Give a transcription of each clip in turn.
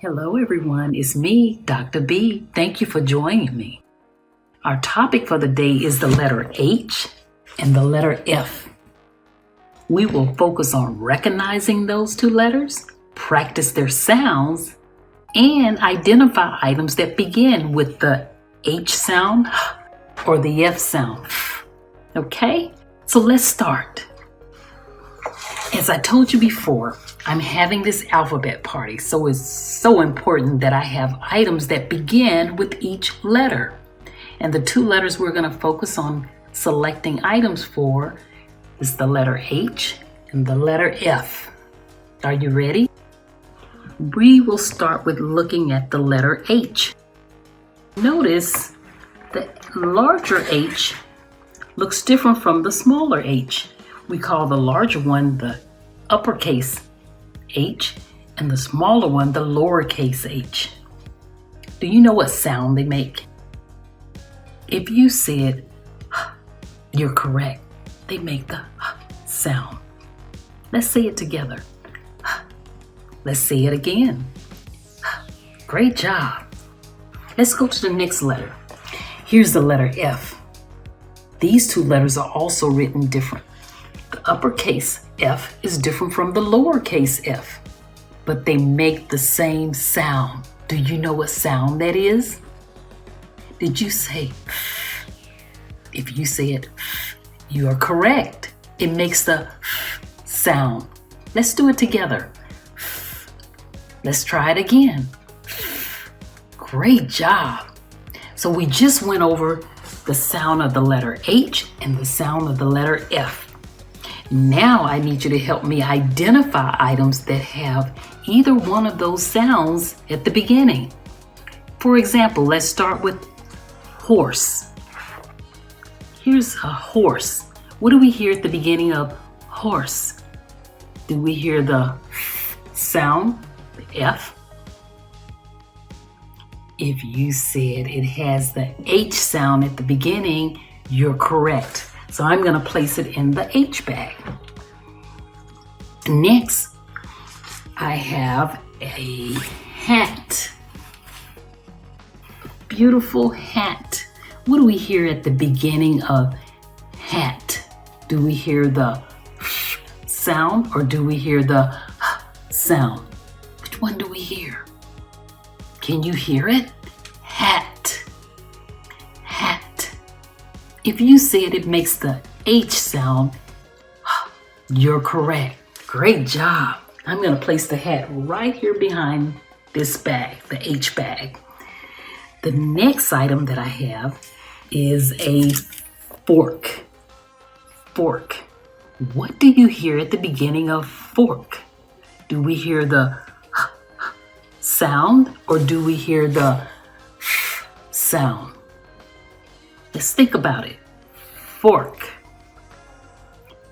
Hello, everyone. It's me, Dr. B. Thank you for joining me. Our topic for the day is the letter H and the letter F. We will focus on recognizing those two letters, practice their sounds, and identify items that begin with the H sound or the F sound. Okay? So let's start. As I told you before, I'm having this alphabet party, so it's so important that I have items that begin with each letter. And the two letters we're going to focus on selecting items for is the letter H and the letter F. Are you ready? We will start with looking at the letter H. Notice the larger H looks different from the smaller H. We call the larger one the uppercase H and the smaller one the lowercase h. Do you know what sound they make? If you said you're correct. They make the sound. Let's say it together. Let's say it again. Great job. Let's go to the next letter. Here's the letter F. These two letters are also written different. The uppercase F is different from the lowercase f, but they make the same sound. Do you know what sound that is? Did you say? If you said, you are correct. It makes the sound. Let's do it together. Let's try it again. Great job. So we just went over the sound of the letter H and the sound of the letter F. Now I need you to help me identify items that have either one of those sounds at the beginning. For example, let's start with horse. Here's a horse. What do we hear at the beginning of horse? Do we hear the sound, the F? If you said it has the H sound at the beginning, you're correct. So I'm going to place it in the H bag. Next, I have a hat. Beautiful hat. What do we hear at the beginning of hat? Do we hear the sound or do we hear the sound? Which one do we hear? Can you hear it? Hat. If you said it makes the H sound, you're correct. Great job. I'm going to place the hat right here behind this bag, the H bag. The next item that I have is a fork. Fork. What do you hear at the beginning of fork? Do we hear the sound or do we hear the sound? Let's think about it. Fork.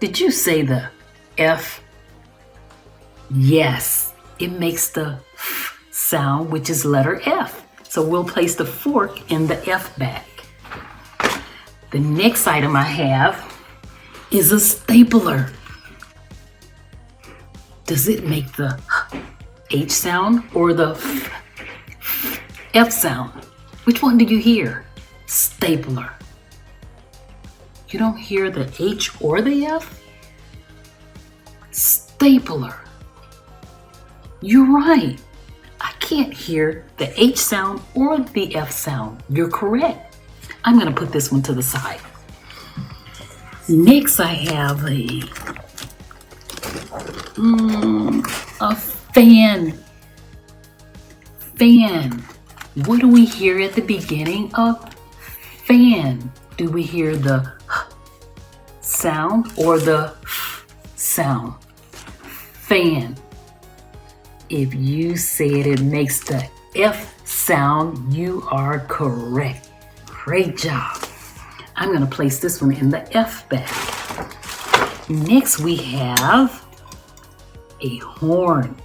Did you say the F? Yes, it makes the sound, which is letter F. So we'll place the fork in the F bag. The next item I have is a stapler. Does it make the H sound or the F sound? Which one do you hear? Stapler. You don't hear the H or the F? Stapler. You're right. I can't hear the H sound or the F sound. You're correct. I'm going to put this one to the side. Next, I have a fan. Fan. What do we hear at the beginning of fan? Do we hear the sound or the sound? Fan. If you said it makes the F sound, you are correct. Great job. I'm going to place this one in the F bag. Next, we have a horn.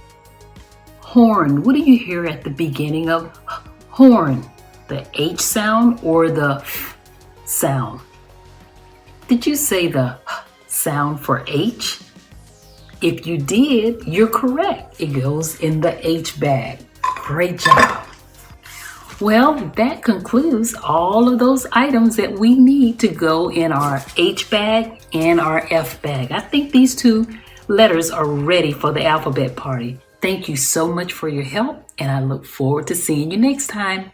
Horn. What do you hear at the beginning of horn? The H sound or the sound? Did you say the sound for H? If you did, you're correct. It goes in the H bag. Great job. Well, that concludes all of those items that we need to go in our H bag and our F bag. I think these two letters are ready for the alphabet party. Thank you so much for your help, and I look forward to seeing you next time.